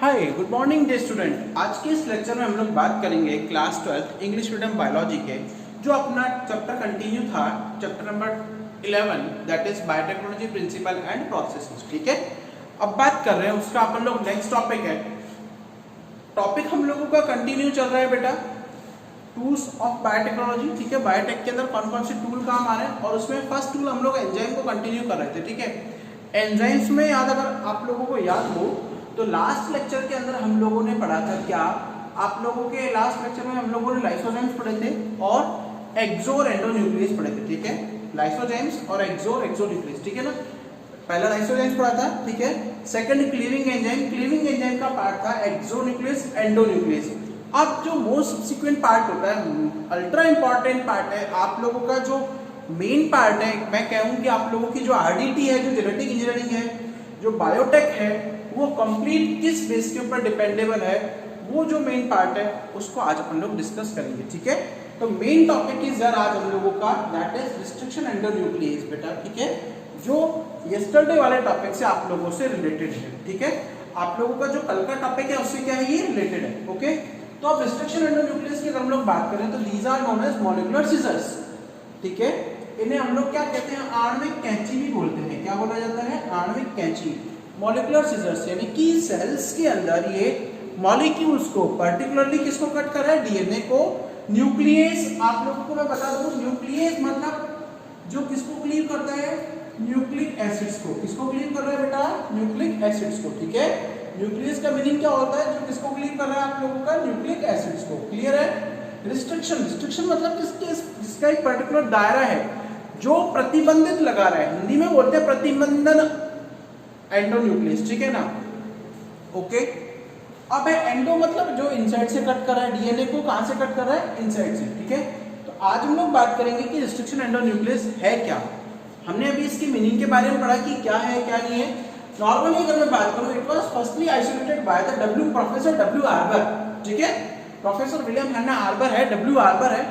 Hi good morning day student. आज के इस लेक्चर में हम लोग बात करेंगे क्लास 12 इंग्लिश मीडियम बायोलॉजी के जो अपना चैप्टर कंटिन्यू था, chapter number 11 that is biotechnology principle and processes. ठीक है, अब बात कर रहे हैं उसका अपन लोग नेक्स्ट टॉपिक है। टॉपिक हम लोगों का कंटिन्यू चल रहा है बेटा टूल्स ऑफ बायोटेक्नोलॉजी। ठीक है, बायोटेक के अंदर कौन कौन से टूल काम आ रहे हैं और उसमें फर्स्ट टूल हम लोग एंजाइम को कंटिन्यू कर रहे थे। ठीक है, एंजाइम्स में याद अगर आप लोगों को याद हो तो लास्ट लेक्चर के अंदर हम लोगों ने पढ़ा था क्या, आप लोगों के लास्ट लेक्चर में हम लोगों ने लाइसोजाइम्स पढ़े थे और एक्सो और एंडोन्यूक्लियस पढ़े थे। ठीक है, लाइसोजाइम्स और एक्सोन्यूक्लियस। ठीक है ना, पहला लाइसोजाइम्स पढ़ा था। ठीक है, सेकंड क्लीविंग एंजाइम का पार्ट था एक्सोन्यूक्लियस एंडोन्यूक्लियस। अब जो मोस्ट सब्सिक्वेंट पार्ट होता है, अल्ट्रा इंपॉर्टेंट पार्ट है, आप लोगों का जो मेन पार्ट है, मैं कहूँ कि आप लोगों की जो आरडीटी है, जो जेनेटिक इंजीनियरिंग है, जो बायोटेक है, वो कंप्लीट किस बेस के ऊपर डिपेंडेबल है, वो जो मेन पार्ट है उसको आज अपन लोग डिस्कस करेंगे। ठीक है, तो मेन टॉपिक इज यार आज हम लोगों का दैट इज रिस्ट्रिक्शन एंडोन्यूक्लियस बेटा। ठीक है, जो यस्टरडे वाले टॉपिक से आप लोगों से रिलेटेड है। ठीक है, आप लोगों का जो कल का टॉपिक है उससे क्या है, ये रिलेटेड है। ओके, तो अब रिस्ट्रिक्शन एंडोन्यूक्लियस की अगर हम लोग बात करें तो these are known as molecular scissors. ठीक है, इन्हें हम लोग क्या कहते हैं, आणविक कैंची भी बोलते हैं। क्या बोला जाता है, आणविक कैंची, मॉलिक्यूलर सीजर्स, यानी कि सेल्स के अंदर ये मॉलिक्यूल्स को, पर्टिकुलरली किसको कट कर रहा है, डीएनए को। न्यूक्लियस आप लोगों को मैं बता दूं, न्यूक्लियस मतलब जो किसको क्लीव करता है, न्यूक्लिक एसिड्स को। किसको क्लीव कर रहा है बेटा, न्यूक्लिक एसिड्स को। ठीक है, न्यूक्लियस का मीनिंग क्या होता है, जो किसको क्लीव कर रहा है आप लोगों का, न्यूक्लिक एसिड्स को। क्लियर है। रिस्ट्रिक्शन मतलब जिसका एक पर्टिकुलर दायरा है जो प्रतिबंधित लगा रहा है, हिंदी में बोलते हैं प्रतिबंधन एंडोन्यूक्लियस। ठीक है ना। ओके, अब है एंडो मतलब जो इनसाइड से कट कर रहा है, डीएनए को कहां से कट कर रहा है, इनसाइड से। ठीक है, तो आज हम लोग बात करेंगे कि रिस्ट्रिक्शन एंडोन्यूक्लियस है क्या। हमने अभी इसकी मीनिंग के बारे में पढ़ा कि क्या है क्या नहीं है। नॉर्मली अगर मैं बात करूं, it was firstly isolated by the professor W arbor. ठीक है, प्रोफेसर विलियम हैना आर्बर है, डब्ल्यू आर्बर है।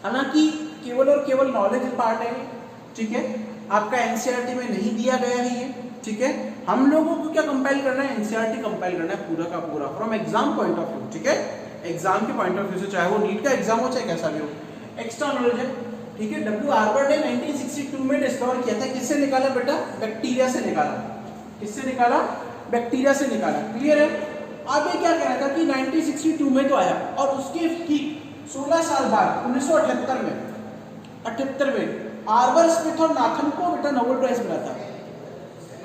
हालांकि केवल और केवल नॉलेज पार्ट है। ठीक है, आपका एनसीईआरटी में नहीं दिया गया है ये। ठीक है, हम लोगों को क्या कंपाइल करना है, एनसीईआरटी कंपाइल करना है पूरा का पूरा from exam point of view. ठीक है, एग्जाम के पॉइंट ऑफ व्यू से, चाहे वो नीट का एग्जाम हो चाहे कैसा भी हो, एक्स्ट्रा नॉलेज है। ठीक है, डब्ल्यू आर्बर ने 1962 में डिस्कवर किया था। किससे निकाला बेटा, बैक्टीरिया से निकाला। किससे निकाला, बैक्टीरिया से निकाला। क्लियर है। अब ये क्या कह रहा था कि 1962 में तो आया और उसके ठीक 16 साल बाद 1978 में आर्बर, स्मिथ और नाथन को बेटा नोबेल प्राइज मिला था।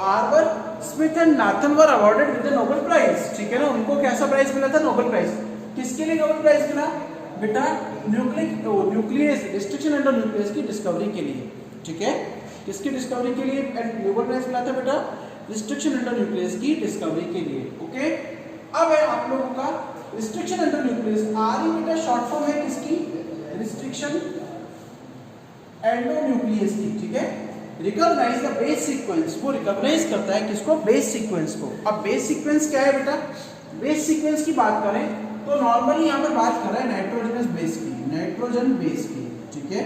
Arber, Smith and Nathan were awarded with the Nobel prize. ठीक है ना, उनको कैसा प्राइज मिला था, नोबेल प्राइज। किसके लिए नोबेल प्राइज मिला बेटा, न्यूक्लियस रिस्ट्रिक्शन एंडोन्यूक्लियस की डिस्कवरी के लिए। ठीक है, किसकी डिस्कवरी के लिए नोबेल प्राइज मिला था बेटा, रिस्ट्रिक्शन एंडोन्यूक्लियस की डिस्कवरी के लिए। ओके, अब है आप लोगों का रिस्ट्रिक्शन एंडोन्यूक्लियस, आर बेटा शॉर्ट फॉर्म है किसकी, रिस्ट्रिक्शन एंडोन्यूक्लियस की। ठीक है, रिकॉग्नाइज द बेस सीक्वेंस, वो रिकॉग्नाइज करता है किसको, बेस सीक्वेंस को। अब बेस सीक्वेंस क्या है बेटा, बेस सीक्वेंस की बात करें तो नॉर्मली यहाँ पर बात कर रहा है नाइट्रोजनस बेस की, नाइट्रोजन बेस की। ठीक है,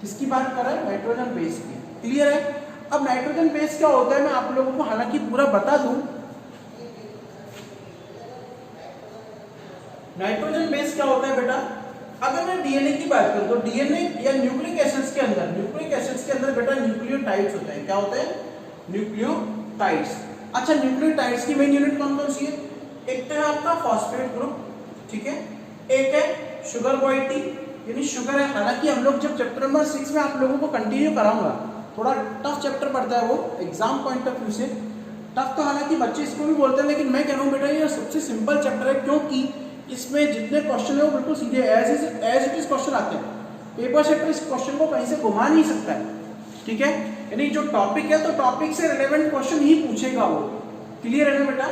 किसकी बात कर रहा है, नाइट्रोजन बेस की। क्लियर है। अब नाइट्रोजन बेस क्या होता है, मैं आप लोगों को हालांकि पूरा बता दूं। नाइट्रोजन बेस क्या होता है बेटा, अगर मैं डीएनए की बात करूं तो डीएनए या न्यूक्लिक एसिड्स के अंदर बेटा न्यूक्लियोटाइड्स होते हैं। क्या होते हैं, न्यूक्लियोटाइड्स। अच्छा, न्यूक्लियोटाइड्स की मेन यूनिट कौन कौन सी है, एक तो है आपका फॉस्फेट ग्रुप। ठीक है, एक है शुगर मोइटी यानी शुगर है। हालांकि हम लोग जब चैप्टर नंबर 6 में आप लोगों को कंटिन्यू कराऊंगा, थोड़ा टफ चैप्टर पड़ता है वो एग्जाम पॉइंट ऑफ व्यू से। टफ तो हालांकि बच्चे इसको भी बोलते हैं, लेकिन मैं कह रहा हूँ बेटा ये सबसे सिंपल चैप्टर है, क्योंकि इसमें जितने क्वेश्चन है वो बिल्कुल सीधे एज इट इज क्वेश्चन आते हैं। पेपर सेटर इस क्वेश्चन को कहीं से घुमा नहीं सकता है। ठीक है, यानी जो टॉपिक है तो टॉपिक से रिलेवेंट क्वेश्चन ही पूछेगा वो। क्लियर है ना बेटा।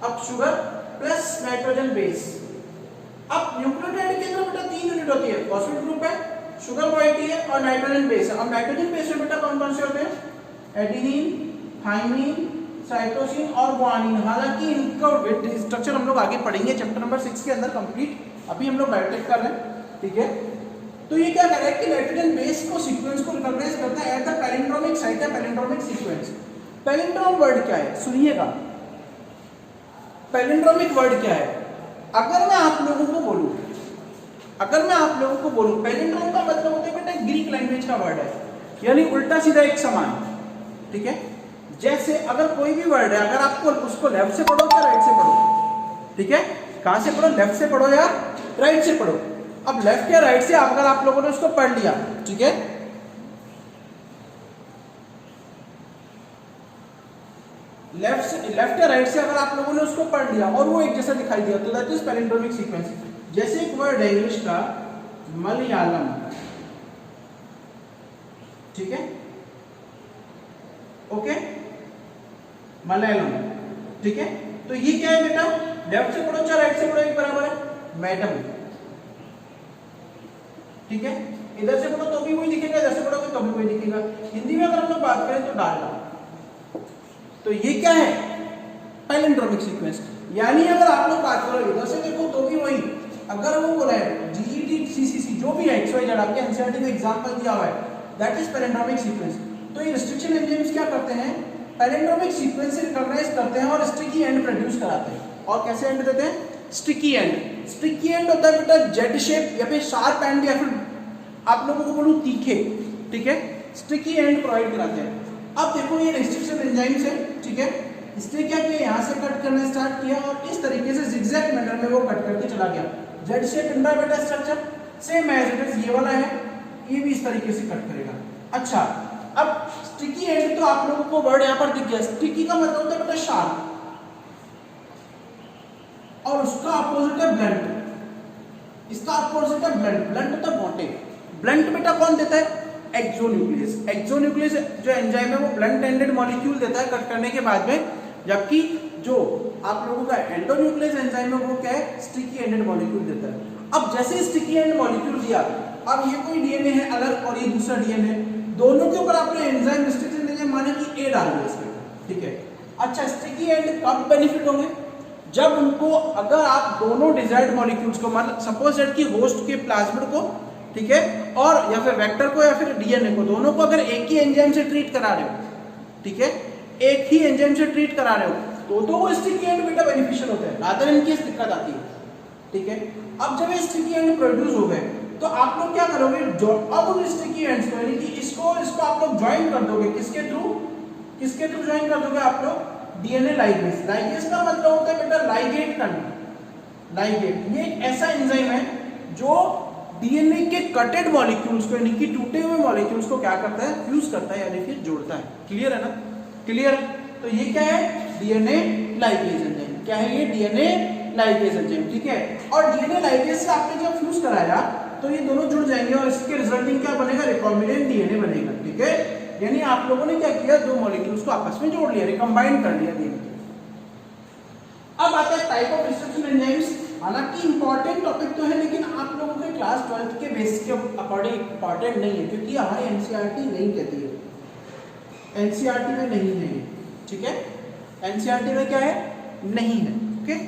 अब शुगर प्लस नाइट्रोजन बेस। अब न्यूक्लियोटाइड के अंदर बेटा 3 यूनिट होती है, फॉस्फेट ग्रुप है, शुगर मोइटी है और नाइट्रोजन बेस है। अब नाइट्रोजन बेस में बेटा कौन कौन से होते हैं, एडेनिन, थाइमिन, साइटोसिन और गुआनिन। हालांकि इनका स्ट्रक्चर हम लोग आगे पढ़ेंगे चैप्टर नंबर 6 के अंदर कंप्लीट, अभी हम लोग बायोटेक कर रहे हैं। ठीक है, तो ये क्या कर रहा है कि नाइट्रोजन बेस को सीक्वेंस को रिकॉग्नाइज करता है एट द पैलिंड्रोमिक साइट या पैलिंड्रोमिक सीक्वेंस। पैलिंड्रोम वर्ड क्या है, सुनिएगा। पैलिंड्रोमिक वर्ड क्या है? अगर मैं आप लोगों को बोलूं पैलिंड्रोम का मतलब होता है बेटा ग्रीक लैंग्वेज का वर्ड है, यानी उल्टा सीधा एक समान, ठीक है। जैसे अगर कोई भी वर्ड है, अगर आपको उसको लेफ्ट से पढ़ो या राइट से पढ़ो, ठीक है, कहां से पढ़ो, लेफ्ट से पढ़ो या राइट से पढ़ो। अब लेफ्ट या राइट से अगर आप लोगों ने उसको पढ़ लिया, ठीक है, लेफ्ट या राइट से अगर आप लोगों ने उसको पढ़ लिया और वो एक जैसा दिखाई दिया, तो दैट इज पैलिंड्रोमिक सीक्वेंस। जैसे एक वर्ड है इंग्लिश का मलयालम, ठीक है, ओके, मलयालम, ठीक है, तो ये क्या है बेटा, लेफ्ट से पढ़ो चाहे राइट से पढ़ो एक बराबर है, मैडम, ठीक है, इधर से पढ़ो तो भी वही दिखेगा, इधर से पढ़ोगे तो भी वही दिखेगा। हिंदी में अगर हम लोग बात करें तो डालना, तो ये क्या है, पैलिंड्रोमिक सीक्वेंस। यानी अगर आप लोग बात करो इधर से देखो तो भी वही, अगर वो बोला है जीईटी सीसीसी जो भी है XYZ आपके एनसीईआरटी में एग्जांपल दिया हुआ है, दैट इज पैलिंड्रोमिक सीक्वेंस। तो ये रिस्ट्रिक्शन एंजाइम्स क्या करते हैं, पैलिंड्रोमिक सीक्वेंस से रिकॉग्नाइज करते हैं और स्टिकी एंड प्रोड्यूस कराते हैं। और कैसे एंड देते हैं, स्टिकी एंड। स्टिकी एंड होता है बेटा जेड शेप या फिर शार्प एंड या फिर आप लोगों को बोलूं तीखे, ठीक है, स्टिकी एंड प्रोवाइड कराते हैं। अब देखो ये रिस्ट्रिक्शन एंजाइम्स है, ठीक है, इसने क्या किया, यहाँ से कट करना स्टार्ट किया और इस तरीके से जिगजैग मैनर में वो कट करके चला गया। जेड शेप बन रहा है beta structure, same as it is ये वाला है, ये भी इस तरीके से कट करेगा। अच्छा, अब स्टिकी एंड तो आप लोगों को वर्ड यहाँ पर दिख गया, स्टिकी का मतलब होता है बेटा शार्प और उसका अपोजिट है ब्लंट। इसका अपोजिट है ब्लंट, ब्लंट होता है मोटे। ब्लंट बेटा कौन देता है, एक्सोन्यूक्लियस। एक्सोन्यूक्लियस जो एंजाइम है वो ब्लंट एंडेड मॉलिक्यूल देता है कट करने के बाद में, जबकि जो आप लोगों का एंडोन्यूक्लियस एंजाइम है वो क्या है, स्टिकी एंडेड मॉलिक्यूल देता है। अब जैसे स्टिकी एंड मॉलिक्यूल दिया, अब ये कोई डीएनए है अलग और ये दूसरा डीएनए, दोनों के ऊपर आपने एंजाइम रिस्ट्रिक्शन एंजाइम माने कि ए डाल दिया इसमें, ठीक है। अच्छा, स्टिकी एंड कब बेनिफिट होंगे, जब उनको अगर आप दोनों डिजायर्ड मॉलिक्यूल्स को मान सपोज दैट कि होस्ट के प्लाज्मिड को, ठीक है, और या फिर वेक्टर को या फिर डीएनए को, दोनों को अगर एक ही एंजाइम से ट्रीट करा रहे हो, ठीक है, एक ही एंजाइम से ट्रीट करा रहे हो तो वो स्टिकी एंड बेटा बेनिफिशियल होता है, रादर इनकी दिक्कत आती है, ठीक है। अब जब ये स्टिकी एंड प्रोड्यूस हो गए तो आप लोग क्या करोगे, जो अब उन स्टिकी एंड्स को यानी कि इसको आप लोग ज्वाइन कर दोगे, किसके थ्रू ज्वाइन कर दोगे आप लोग, डीएनए लाइगेज। लाइगेज का मतलब होता है बेटा लाइगेट करना। लाइगेट ये एक ऐसा एंजाइम है जो डीएनए के कटेड मॉलिक्यूल्स को यानी कि टूटे हुए मॉलिक्यूल्स को क्या करता है, फ्यूज करता है यानी कि जोड़ता है। क्लियर है ना, क्लियर। तो ये क्या है, डीएनए लाइगेज एंजाइम। क्या है ये, डीएनए लाइगेज एंजाइम, ठीक है। और डीएनए लाइगेज से आपने जब फ्यूज कराया तो ये दोनों जुड़ जाएंगे और इसके रिजल्टिंग क्या बनेगा, रिकॉम्बिनेंट डीएनए बनेगा, ठीक है। यानी आप लोगों ने क्या किया, दो मॉलिक्यूल्स को आपस में जोड़ लिया, रिकम्बाइन कर लिया डीएनए। अब आता है टाइप ऑफ रिस्ट्रिक्शन एंजाइम्स। हालांकि इंपॉर्टेंट टॉपिक तो है लेकिन आप लोगों के क्लास 12th के बेस के अकॉर्डिंग इंपॉर्टेंट नहीं है, क्योंकि हमारी एनसीईआरटी नहीं कहती है, एनसीईआरटी में नहीं है ये, ठीक है। एनसीईआरटी में क्या है, नहीं है, ओके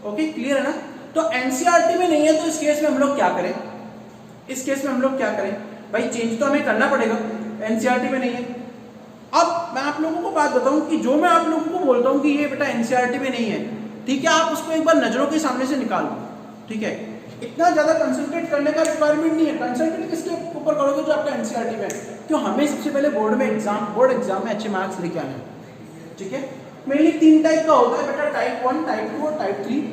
ओके, क्लियर है ना। तो एनसीईआरटी में नहीं है तो इस केस में हम लोग क्या करें, इस केस में हम लोग क्या करें भाई, चेंज तो हमें करना पड़ेगा, एनसीईआरटी में नहीं है। अब मैं आप लोगों को बात बताऊं कि जो मैं आप लोगों को बोलता हूं कि ये बेटा एनसीईआरटी में नहीं है, ठीक है, आप उसको एक बार नजरों के सामने से निकाल दो, ठीक है। इतना ज्यादा कंसंट्रेट करने का रिक्वायरमेंट नहीं है। कंसंट्रेट किसके ऊपर करोगे, जो आपका एनसीईआरटी में, क्यों हमें सबसे पहले बोर्ड एग्जाम में अच्छे मार्क्स लेके आने हैं, ठीक है। मेनली 3 टाइप का होता है बेटा, टाइप 1, टाइप 2 और टाइप 3,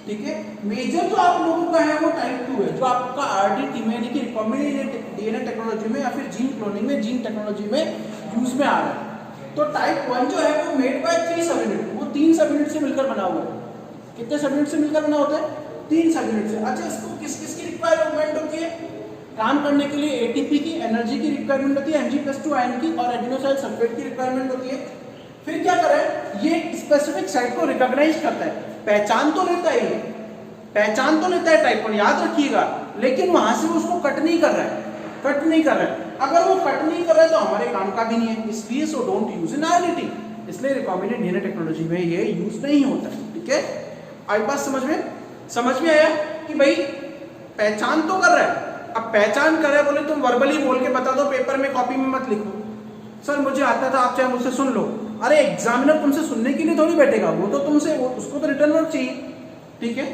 ठीक है। मेजर जो आप लोगों का है वो टाइप 2 है, जो आपका आरडीटी में यानी कि रिकॉम्बिनेंट डीएनए टेक्नोलॉजी में या फिर जीन क्लोनिंग में, जीन टेक्नोलॉजी में यूज में आ रहा है। तो टाइप 1 जो है वो मेड बाय 3 सब यूनिट, वो 3 सब यूनिट से मिलकर बना हुआ है। कितने सब यूनिट से मिलकर बना होता है, 3 सब यूनिट से। अच्छा, इसको किस किस की रिक्वायरमेंट होती है, काम करने के लिए एटीपी की, एनर्जी की रिक्वायरमेंट होती है, Mg+2 आयन की और एडिनोसाइल सल्फेट की रिक्वायरमेंट होती है। फिर क्या करें, ये स्पेसिफिक साइट को रिकॉग्नाइज करता है, पहचान तो लेता है, ये पहचान तो लेता है टाइप 1, याद रखिएगा, लेकिन वहां से वो उसको कट नहीं कर रहा है, कट नहीं कर रहा है। अगर वो कट नहीं कर रहा है तो हमारे काम का भी नहीं है, इसलिए so don't use in RDT, इसलिए रिकॉम्बिनेंट डीएनए टेक्नोलॉजी में ये यूज नहीं होता है, ठीक है। आई बात समझ में आया कि भाई पहचान तो कर रहा है। अब पहचान कर रहा है बोले तुम वर्बली बोल के बता दो, पेपर में कॉपी में मत लिखो, सर मुझे आता था, आप चाहे मुझसे सुन लो। अरे एग्जामिनर तुमसे सुनने के लिए थोड़ी बैठेगा, वो तो तुमसे उसको तो रिटर्न वर्क चाहिए, ठीक है।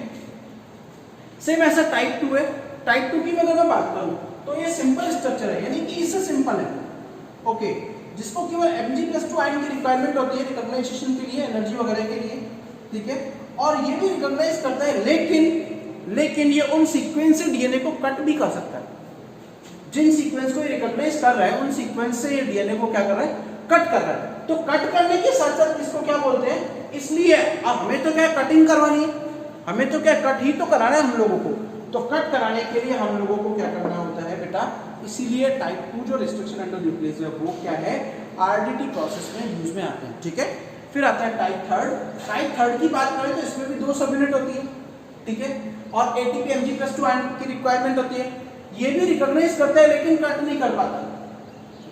सेम ऐसा टाइप 2 है। टाइप 2 की मैं अगर बात करूं तो ये सिंपल स्ट्रक्चर है, यानी कि इससे सिंपल है, ओके, जिसको केवल Mg+2 आयन की रिक्वायरमेंट होती है रिकॉग्नाइजेशन के लिए, एनर्जी वगैरह के लिए, ठीक है। और ये भी रिकॉग्नाइज करता है, लेकिन ये उन सीक्वेंस से डीएनए को कट भी कर सकता है। जिन सीक्वेंस को ये रिकॉग्नाइज कर रहा है उन सीक्वेंस से ये डीएनए को क्या कर रहा है, कट कर रहा है। तो कट करने के साथ साथ इसको क्या बोलते हैं, इसलिए अब हमें तो क्या कटिंग करवानी है, हमें तो क्या कट ही तो कराना है हम लोगों को। तो कट कराने के लिए हम लोगों को क्या करना होता है बेटा, इसीलिए टाइप 2 जो रिस्ट्रिक्शन एंड न्यूक्लियस है वो क्या है, आरडीटी प्रोसेस में यूज में आते हैं, ठीक है। फिर आता है टाइप 3। टाइप 3 की बात करें तो इसमें भी 2 सब यूनिट होती है, ठीक है, और एटीपी Mg+2 आयन की रिक्वायरमेंट होती है। ये भी रिकॉग्नाइज करता है लेकिन कट नहीं कर पाता,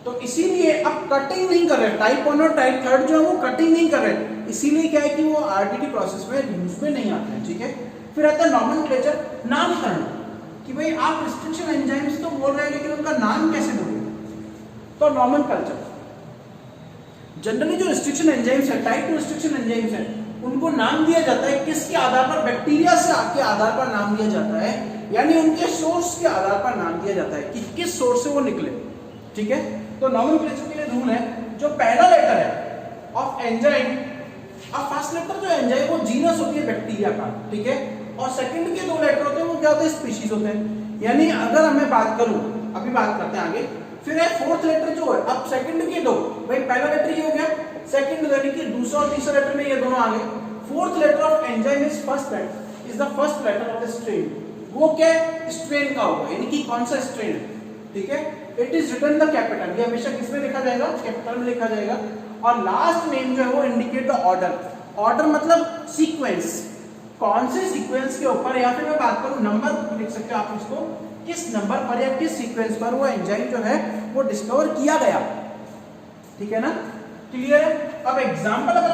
तो इसीलिए अब कटिंग नहीं कर रहे, टाइप 1 और टाइप 3 जो है वो कटिंग नहीं कर रहे, इसीलिए क्या है कि वो आरडीटी प्रोसेस में यूज में नहीं आते हैं, ठीक है। फिर आता है नॉमेनक्लेचर, नामकरण, कि भाई आप रिस्ट्रिक्शन एंजाइम्स तो बोल रहे हैं लेकिन उनका नाम कैसे बोलोगे, तो नॉमेनक्लेचर। जनरली जो रिस्ट्रिक्शन एंजाइम्स है, टाइप 2 रिस्ट्रिक्शन एंजाइम्स है, उनको नाम दिया जाता है किसके आधार पर, बैक्टीरिया से के आधार पर नाम दिया जाता है, यानी उनके सोर्स के आधार पर नाम दिया जाता है कि किस सोर्स से वो निकले, ठीक है। तो नॉमेनक्लेचर के लिए रूल है, जो पहला लेटर है ऑफ एंजाइम, अब फर्स्ट लेटर जो एंजाइम वो जीनस होती है बैक्टीरिया का, ठीक है, और सेकंड के 2 लेटर होते हैं वो क्या होते हैं, स्पीशीज होते हैं। यानी अगर हमें बात करूं, अभी बात करते हैं आगे, फिर है फोर्थ लेटर जो है, अब सेकंड के 2, भाई पहला लेटर ये हो गया, सेकंड यानी कि दूसरा और तीसरा लेटर में ये दोनों आ गए। Fourth letter of enzyme is the first letter of the strain, वो क्या स्ट्रेन का होगा, यानी कि कौन सा स्ट्रेन है, ठीक है। It is written the capital, ये हमेशा किसमें लिखा जाएगा, कैपिटल में लिखा जाएगा। और लास्ट नेम जो है वो इंडिकेट द ऑर्डर, ऑर्डर मतलब सीक्वेंस, कौन से सीक्वेंस के ऊपर, या फिर मैं बात करूं नंबर लिख सकते हो आप इसको, किस नंबर पर या किस सीक्वेंस पर वो एंजाइम जो है वो डिस्कवर किया गया, ठीक है ना, क्लियर है। अब एग्जांपल अगर